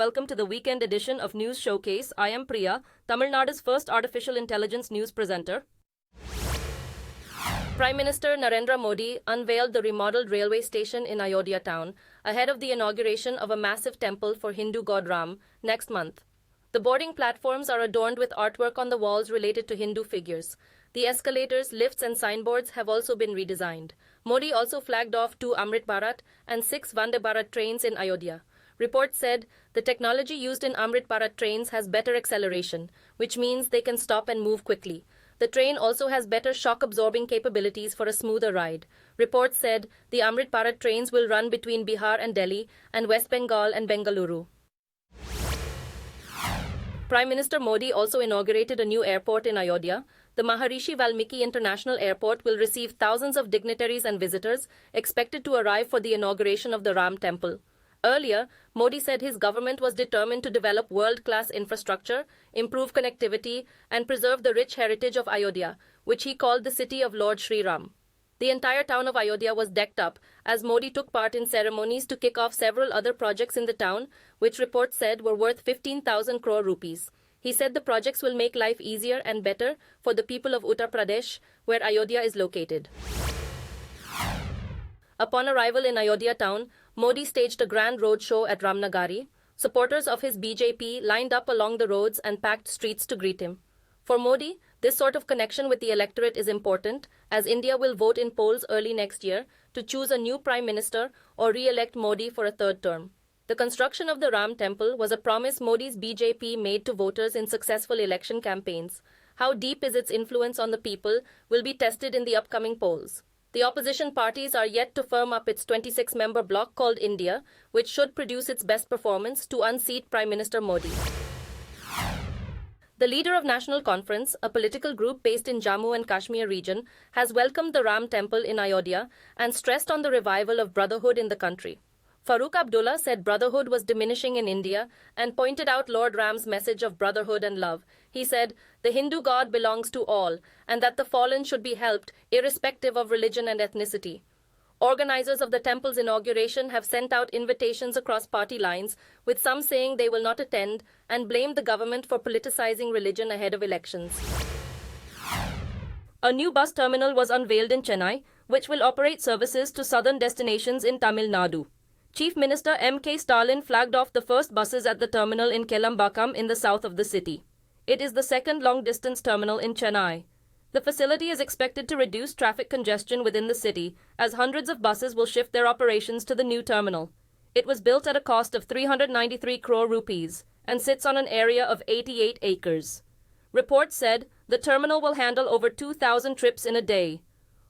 welcome to the weekend edition of News Showcase. I am Priya, Tamil Nadu's first artificial intelligence news presenter. Prime Minister Narendra Modi unveiled the remodeled railway station in Ayodhya town ahead of the inauguration of a massive temple for Hindu god Ram next month. The boarding platforms are adorned with artwork on the walls related to Hindu figures. The escalators, lifts and signboards have also been redesigned. Modi also flagged off 2 Amrit Bharat and 6 Vande Bharat trains in Ayodhya. Reports said the technology used in Amrit Bharat trains has better acceleration, which means they can stop and move quickly. The train also has better shock-absorbing capabilities for a smoother ride. Reports said the Amrit Bharat trains will run between Bihar and Delhi and West Bengal and Bengaluru. Prime Minister Modi also inaugurated a new airport in Ayodhya. The Maharishi Valmiki International Airport will receive thousands of dignitaries and visitors expected to arrive for the inauguration of the Ram Temple. Earlier, Modi said his government was determined to develop world-class infrastructure, improve connectivity, and preserve the rich heritage of Ayodhya, which he called the city of Lord Sri Ram. The entire town of Ayodhya was decked up as Modi took part in ceremonies to kick off several other projects in the town, which reports said were worth 15,000 crore rupees. He said the projects will make life easier and better for the people of Uttar Pradesh, where Ayodhya is located. Upon arrival in Ayodhya town, Modi staged a grand roadshow at Ramnagari. Supporters of his BJP lined up along the roads and packed streets to greet him. For Modi, this sort of connection with the electorate is important, as India will vote in polls early next year to choose a new prime minister or re-elect Modi for a third term. The construction of the Ram Temple was a promise Modi's BJP made to voters in successful election campaigns. How deep is its influence on the people will be tested in the upcoming polls. The opposition parties are yet to firm up its 26-member bloc called India, which should produce its best performance to unseat Prime Minister Modi. The leader of National Conference, a political group based in Jammu and Kashmir region, has welcomed the Ram Temple in Ayodhya and stressed on the revival of brotherhood in the country. Farooq Abdullah said brotherhood was diminishing in India and pointed out Lord Ram's message of brotherhood and love. He said, the Hindu God belongs to all and that the fallen should be helped irrespective of religion and ethnicity. Organizers of the temple's inauguration have sent out invitations across party lines, with some saying they will not attend and blamed the government for politicizing religion ahead of elections. A new bus terminal was unveiled in Chennai, which will operate services to southern destinations in Tamil Nadu. Chief Minister M.K. Stalin flagged off the first buses at the terminal in Kelambakam in the south of the city. It is the second long-distance terminal in Chennai. The facility is expected to reduce traffic congestion within the city, as hundreds of buses will shift their operations to the new terminal. It was built at a cost of 393 crore rupees and sits on an area of 88 acres. Reports said the terminal will handle over 2,000 trips in a day.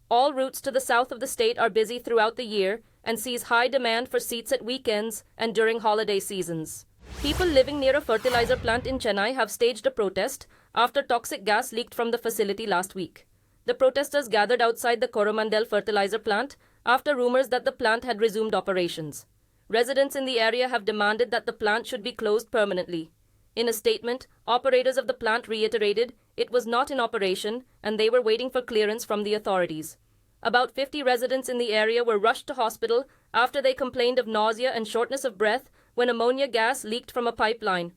All routes to the south of the state are busy throughout the year and sees high demand for seats at weekends and during holiday seasons. People living near a fertilizer plant in Chennai have staged a protest after toxic gas leaked from the facility last week. The protesters gathered outside the Coromandel fertilizer plant after rumors that the plant had resumed operations. Residents in the area have demanded that the plant should be closed permanently. In a statement, operators of the plant reiterated it was not in operation and they were waiting for clearance from the authorities. About 50 residents in the area were rushed to hospital after they complained of nausea and shortness of breath when ammonia gas leaked from a pipeline.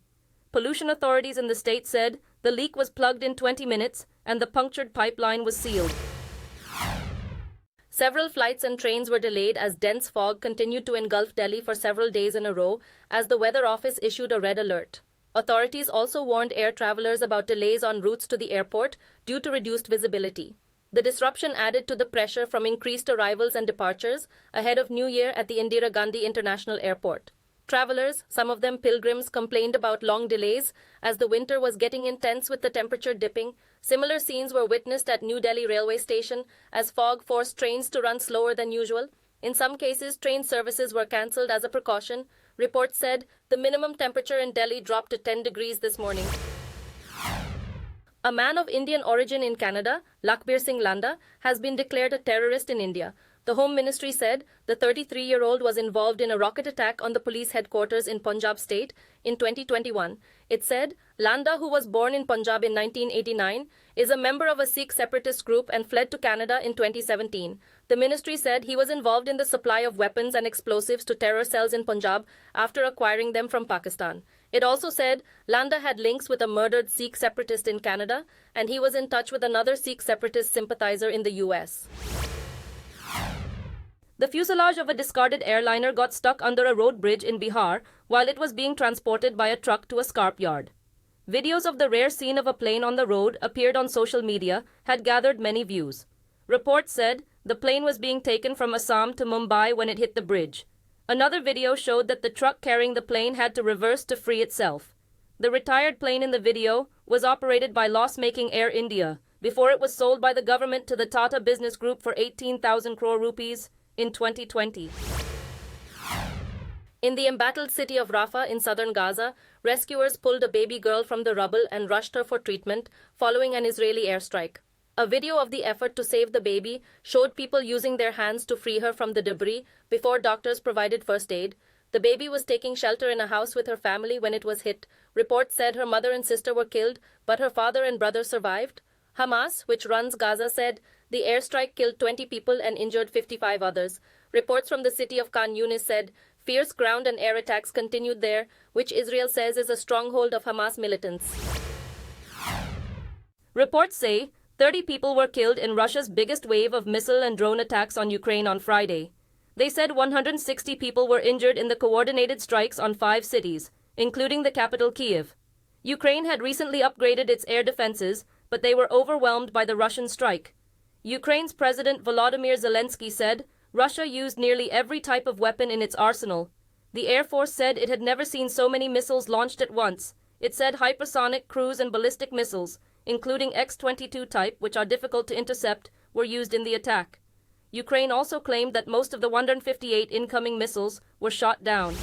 Pollution authorities in the state said the leak was plugged in 20 minutes and the punctured pipeline was sealed. Several flights and trains were delayed as dense fog continued to engulf Delhi for several days in a row as the weather office issued a red alert. Authorities also warned air travelers about delays on routes to the airport due to reduced visibility. The disruption added to the pressure from increased arrivals and departures ahead of New Year at the Indira Gandhi International Airport. Travelers, some of them pilgrims, complained about long delays as the winter was getting intense with the temperature dipping. Similar scenes were witnessed at New Delhi railway station as fog forced trains to run slower than usual. In some cases, train services were cancelled as a precaution. Reports said the minimum temperature in Delhi dropped to 10 degrees this morning. A man of Indian origin in Canada, Lakbir Singh Landa, has been declared a terrorist in India. The Home Ministry said the 33-year-old was involved in a rocket attack on the police headquarters in Punjab state in 2021. It said Landa, who was born in Punjab in 1989, is a member of a Sikh separatist group and fled to Canada in 2017. The ministry said he was involved in the supply of weapons and explosives to terror cells in Punjab after acquiring them from Pakistan. It also said Landa had links with a murdered Sikh separatist in Canada, and he was in touch with another Sikh separatist sympathizer in the US. The fuselage of a discarded airliner got stuck under a road bridge in Bihar while it was being transported by a truck to a scrap yard. Videos of the rare scene of a plane on the road appeared on social media had gathered many views. Reports said the plane was being taken from Assam to Mumbai when it hit the bridge. Another video showed that the truck carrying the plane had to reverse to free itself. The retired plane in the video was operated by loss-making Air India before it was sold by the government to the Tata Business Group for 18,000 crore rupees in 2020. In the embattled city of Rafah in southern Gaza, rescuers pulled a baby girl from the rubble and rushed her for treatment following an Israeli airstrike. A video of the effort to save the baby showed people using their hands to free her from the debris before doctors provided first aid. The baby was taking shelter in a house with her family when it was hit. Reports said her mother and sister were killed, but her father and brother survived. Hamas, which runs Gaza, said the airstrike killed 20 people and injured 55 others. Reports from the city of Khan Yunis said fierce ground and air attacks continued there, which Israel says is a stronghold of Hamas militants. Reports say 30 people were killed in Russia's biggest wave of missile and drone attacks on Ukraine on Friday. They said 160 people were injured in the coordinated strikes on 5 cities, including the capital Kyiv. Ukraine had recently upgraded its air defenses, but they were overwhelmed by the Russian strike. Ukraine's President Volodymyr Zelensky said Russia used nearly every type of weapon in its arsenal. The Air Force said it had never seen so many missiles launched at once. It said hypersonic, cruise, and ballistic missiles, including X-22 type, which are difficult to intercept, were used in the attack. Ukraine also claimed that most of the 158 incoming missiles were shot down.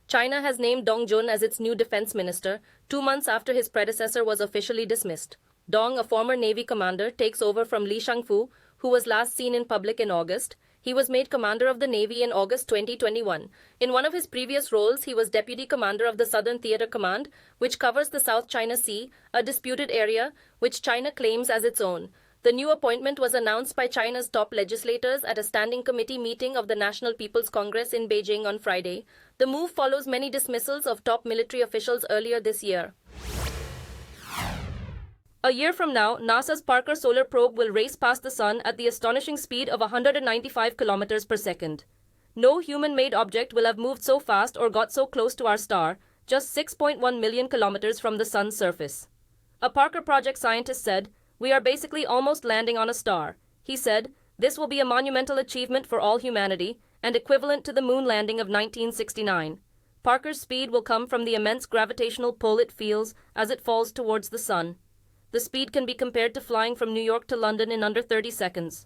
China has named Dong Jun as its new defense minister, 2 months after his predecessor was officially dismissed. Dong, a former Navy commander, takes over from Li Shangfu, who was last seen in public in August. He was made commander of the Navy in August 2021. In one of his previous roles, he was deputy commander of the Southern Theater Command, which covers the South China Sea, a disputed area which China claims as its own. The new appointment was announced by China's top legislators at a standing committee meeting of the National People's Congress in Beijing on Friday. The move follows many dismissals of top military officials earlier this year. A year from now, NASA's Parker Solar Probe will race past the Sun at the astonishing speed of 195 kilometers per second. No human-made object will have moved so fast or got so close to our star, just 6.1 million kilometers from the Sun's surface. A Parker Project scientist said, "We are basically almost landing on a star." He said, "This will be a monumental achievement for all humanity and equivalent to the moon landing of 1969. Parker's speed will come from the immense gravitational pull it feels as it falls towards the Sun. The speed can be compared to flying from New York to London in under 30 seconds.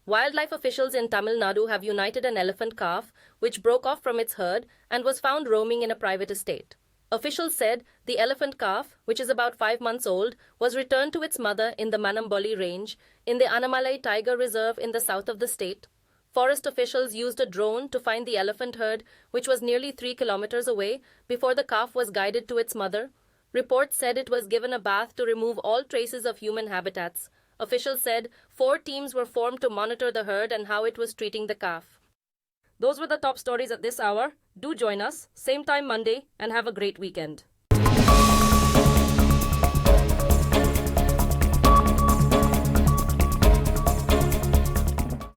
Wildlife officials in Tamil Nadu have united an elephant calf, which broke off from its herd and was found roaming in a private estate. Officials said the elephant calf, which is about 5 months old, was returned to its mother in the Manamboli range, in the Anamalai Tiger Reserve in the south of the state. Forest officials used a drone to find the elephant herd, which was nearly 3 kilometers away, before the calf was guided to its mother. Reports said it was given a bath to remove all traces of human habitats. Officials said 4 teams were formed to monitor the herd and how it was treating the calf. Those were the top stories at this hour. Do join us, same time Monday, and have a great weekend.